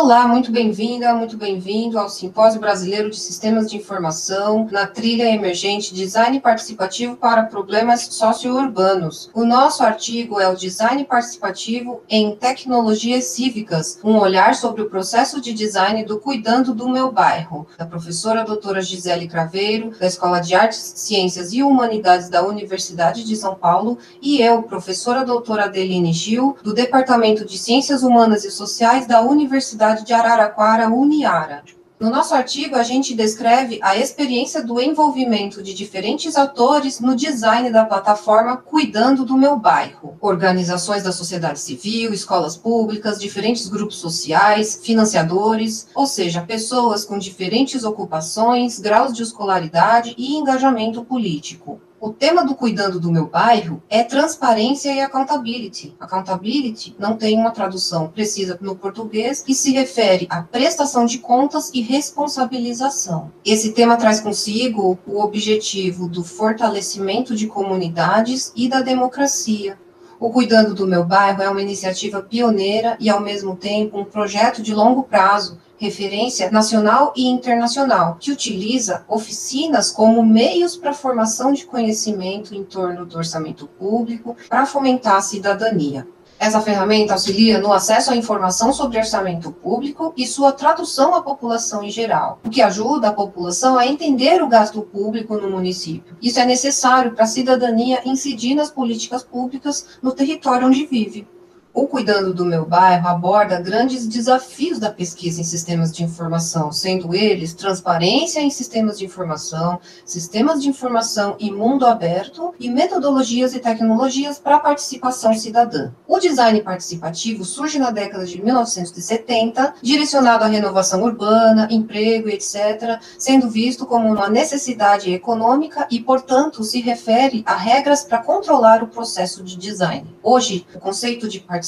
Olá, muito bem-vinda, muito bem-vindo ao Simpósio Brasileiro de Sistemas de Informação na trilha emergente Design Participativo para Problemas Socio-Urbanos. O nosso artigo é o Design Participativo em Tecnologias Cívicas, um olhar sobre o processo de design do Cuidando do Meu Bairro, da professora doutora Gisele Craveiro, da Escola de Artes, Ciências e Humanidades da Universidade de São Paulo, e eu, professora doutora Adeline Gil, do Departamento de Ciências Humanas e Sociais da Universidade de Araraquara, Uniara. No nosso artigo, a gente descreve a experiência do envolvimento de diferentes atores no design da plataforma Cuidando do Meu Bairro. Organizações da sociedade civil, escolas públicas, diferentes grupos sociais, financiadores, ou seja, pessoas com diferentes ocupações, graus de escolaridade e engajamento político. O tema do Cuidando do Meu Bairro é transparência e accountability. Accountability não tem uma tradução precisa no português e se refere à prestação de contas e responsabilização. Esse tema traz consigo o objetivo do fortalecimento de comunidades e da democracia. O Cuidando do Meu Bairro é uma iniciativa pioneira e, ao mesmo tempo, um projeto de longo prazo, referência nacional e internacional, que utiliza oficinas como meios para a formação de conhecimento em torno do orçamento público para fomentar a cidadania. Essa ferramenta auxilia no acesso à informação sobre orçamento público e sua tradução à população em geral, o que ajuda a população a entender o gasto público no município. Isso é necessário para a cidadania incidir nas políticas públicas no território onde vive. O Cuidando do Meu Bairro aborda grandes desafios da pesquisa em sistemas de informação, sendo eles transparência em sistemas de informação e mundo aberto, e metodologias e tecnologias para a participação cidadã. O design participativo surge na década de 1970, direcionado à renovação urbana, emprego, etc., sendo visto como uma necessidade econômica e, portanto, se refere a regras para controlar o processo de design. Hoje, o conceito de participação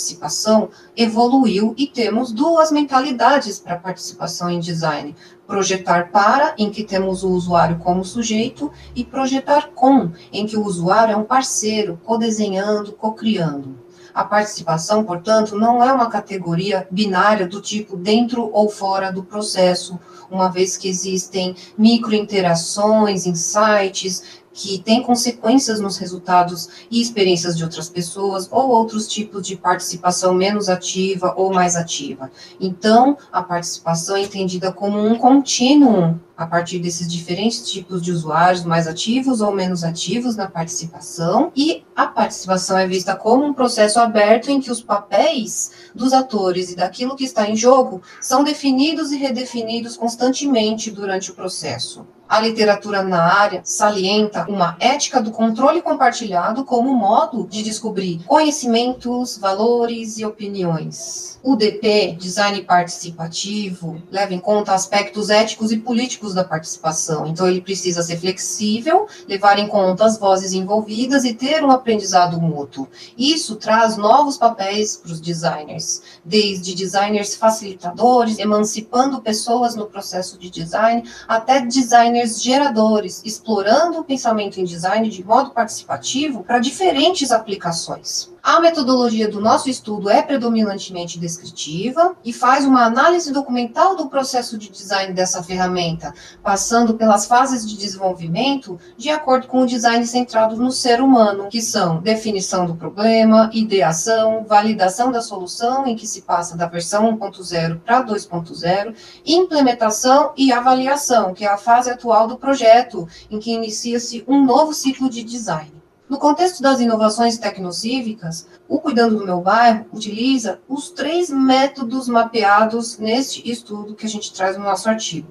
evoluiu e temos duas mentalidades para participação em design: projetar para, em que temos o usuário como sujeito, e projetar com, em que o usuário é um parceiro, codesenhando, cocriando. A participação, portanto, não é uma categoria binária do tipo dentro ou fora do processo, uma vez que existem microinterações, insights, que têm consequências nos resultados e experiências de outras pessoas, ou outros tipos de participação menos ativa ou mais ativa. Então, a participação é entendida como um contínuo a partir desses diferentes tipos de usuários, mais ativos ou menos ativos na participação, e a participação é vista como um processo aberto em que os papéis dos atores e daquilo que está em jogo são definidos e redefinidos constantemente durante o processo. A literatura na área salienta uma ética do controle compartilhado como modo de descobrir conhecimentos, valores e opiniões. O DP, Design Participativo, leva em conta aspectos éticos e políticos da participação. Então, ele precisa ser flexível, levar em conta as vozes envolvidas e ter um aprendizado mútuo. Isso traz novos papéis para os designers, desde designers facilitadores, emancipando pessoas no processo de design, até designers geradores, explorando o pensamento em design de modo participativo para diferentes aplicações. A metodologia do nosso estudo é predominantemente descritiva e faz uma análise documental do processo de design dessa ferramenta, passando pelas fases de desenvolvimento de acordo com o design centrado no ser humano, que são definição do problema, ideação, validação da solução, em que se passa da versão 1.0 para 2.0, implementação e avaliação, que é a fase atual do projeto, em que inicia-se um novo ciclo de design. No contexto das inovações tecnocívicas, o Cuidando do Meu Bairro utiliza os 3 métodos mapeados neste estudo que a gente traz no nosso artigo.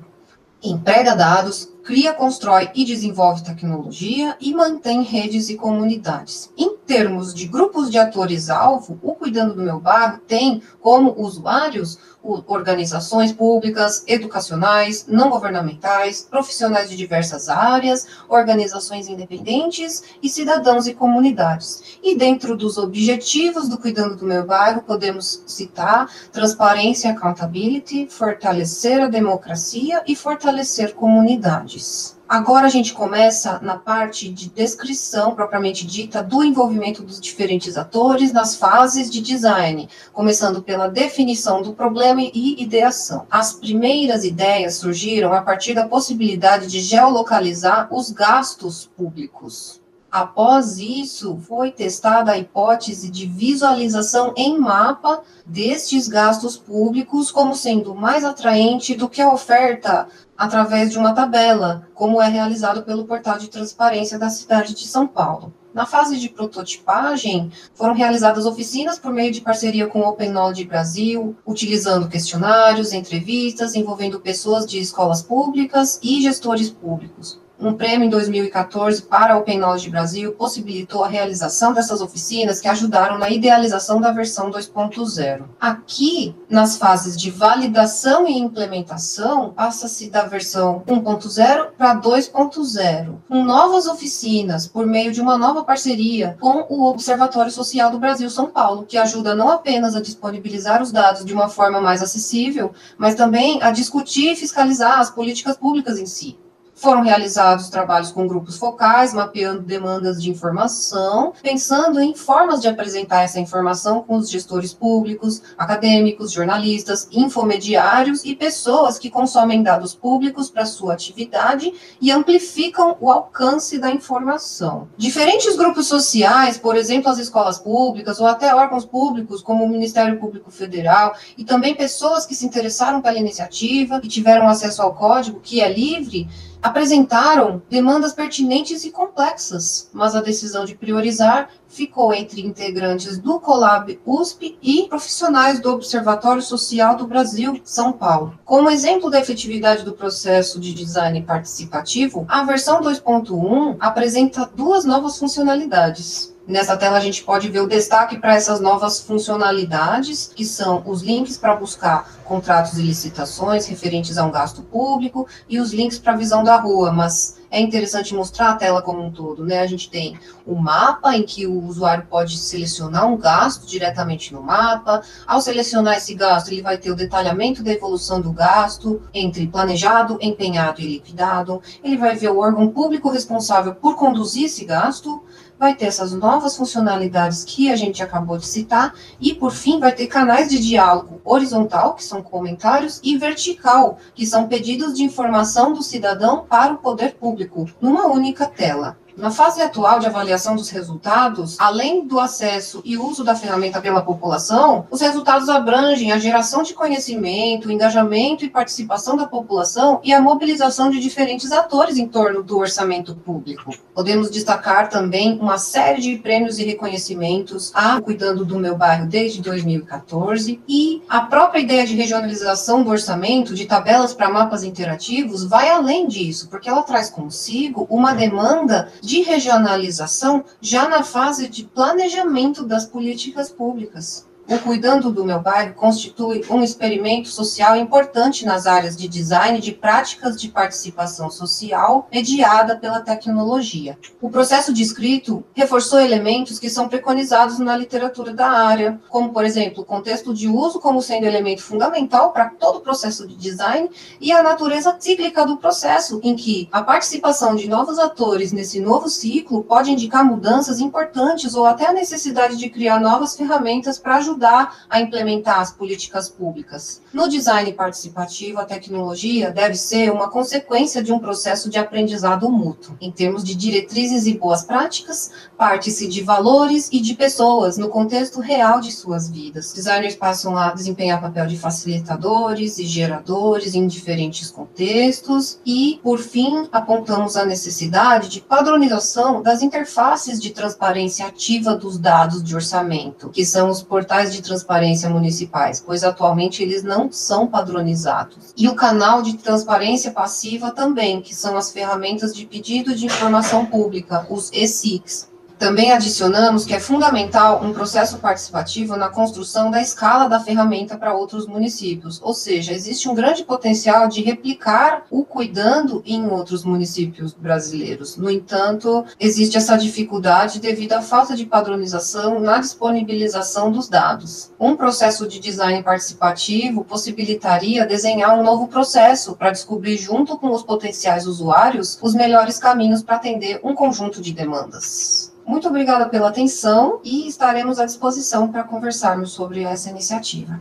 Emprega dados, cria, constrói e desenvolve tecnologia e mantém redes e comunidades. Em termos de grupos de atores-alvo, o Cuidando do Meu Bairro tem como usuários organizações públicas, educacionais, não governamentais, profissionais de diversas áreas, organizações independentes e cidadãos e comunidades. E dentro dos objetivos do Cuidando do Meu Bairro, podemos citar transparência e accountability, fortalecer a democracia e fortalecer comunidades. Agora a gente começa na parte de descrição propriamente dita do envolvimento dos diferentes atores nas fases de design, começando pela definição do problema e ideação. As primeiras ideias surgiram a partir da possibilidade de geolocalizar os gastos públicos. Após isso, foi testada a hipótese de visualização em mapa destes gastos públicos como sendo mais atraente do que a oferta através de uma tabela, como é realizado pelo Portal de Transparência da cidade de São Paulo. Na fase de prototipagem, foram realizadas oficinas por meio de parceria com o Open Knowledge Brasil, utilizando questionários, entrevistas, envolvendo pessoas de escolas públicas e gestores públicos. Um prêmio em 2014 para a Open Knowledge Brasil possibilitou a realização dessas oficinas que ajudaram na idealização da versão 2.0. Aqui, nas fases de validação e implementação, passa-se da versão 1.0 para 2.0, com novas oficinas por meio de uma nova parceria com o Observatório Social do Brasil São Paulo, que ajuda não apenas a disponibilizar os dados de uma forma mais acessível, mas também a discutir e fiscalizar as políticas públicas em si. Foram realizados trabalhos com grupos focais, mapeando demandas de informação, pensando em formas de apresentar essa informação com os gestores públicos, acadêmicos, jornalistas, infomediários e pessoas que consomem dados públicos para sua atividade e amplificam o alcance da informação. Diferentes grupos sociais, por exemplo, as escolas públicas ou até órgãos públicos, como o Ministério Público Federal, e também pessoas que se interessaram pela iniciativa e tiveram acesso ao código, que é livre, apresentaram demandas pertinentes e complexas, mas a decisão de priorizar ficou entre integrantes do Colab USP e profissionais do Observatório Social do Brasil, São Paulo. Como exemplo da efetividade do processo de design participativo, a versão 2.1 apresenta duas novas funcionalidades. Nessa tela a gente pode ver o destaque para essas novas funcionalidades, que são os links para buscar contratos e licitações referentes a um gasto público e os links para a visão da rua, mas é interessante mostrar a tela como um todo, né? A gente tem o mapa, em que o usuário pode selecionar um gasto diretamente no mapa. Ao selecionar esse gasto, ele vai ter o detalhamento da evolução do gasto entre planejado, empenhado e liquidado. Ele vai ver o órgão público responsável por conduzir esse gasto, vai ter essas novas funcionalidades que a gente acabou de citar, e, por fim, vai ter canais de diálogo horizontal, que são comentários, e vertical, que são pedidos de informação do cidadão para o poder público, numa única tela. Na fase atual de avaliação dos resultados, além do acesso e uso da ferramenta pela população, os resultados abrangem a geração de conhecimento, o engajamento e participação da população e a mobilização de diferentes atores em torno do orçamento público. Podemos destacar também uma série de prêmios e reconhecimentos a Cuidando do Meu Bairro desde 2014, e a própria ideia de regionalização do orçamento, de tabelas para mapas interativos, vai além disso, porque ela traz consigo uma demanda de regionalização já na fase de planejamento das políticas públicas. O Cuidando do Meu Bairro constitui um experimento social importante nas áreas de design de práticas de participação social mediada pela tecnologia. O processo descrito reforçou elementos que são preconizados na literatura da área, como, por exemplo, o contexto de uso como sendo elemento fundamental para todo o processo de design e a natureza cíclica do processo, em que a participação de novos atores nesse novo ciclo pode indicar mudanças importantes ou até a necessidade de criar novas ferramentas para ajudar a implementar as políticas públicas. No design participativo, a tecnologia deve ser uma consequência de um processo de aprendizado mútuo. Em termos de diretrizes e boas práticas, parte-se de valores e de pessoas no contexto real de suas vidas. Designers passam a desempenhar papel de facilitadores e geradores em diferentes contextos e, por fim, apontamos a necessidade de padronização das interfaces de transparência ativa dos dados de orçamento, que são os portais de transparência municipais, pois atualmente eles não são padronizados. E o canal de transparência passiva também, que são as ferramentas de pedido de informação pública, os ESICs. Também adicionamos que é fundamental um processo participativo na construção da escala da ferramenta para outros municípios, ou seja, existe um grande potencial de replicar o Cuidando em outros municípios brasileiros. No entanto, existe essa dificuldade devido à falta de padronização na disponibilização dos dados. Um processo de design participativo possibilitaria desenhar um novo processo para descobrir, junto com os potenciais usuários, os melhores caminhos para atender um conjunto de demandas. Muito obrigada pela atenção e estaremos à disposição para conversarmos sobre essa iniciativa.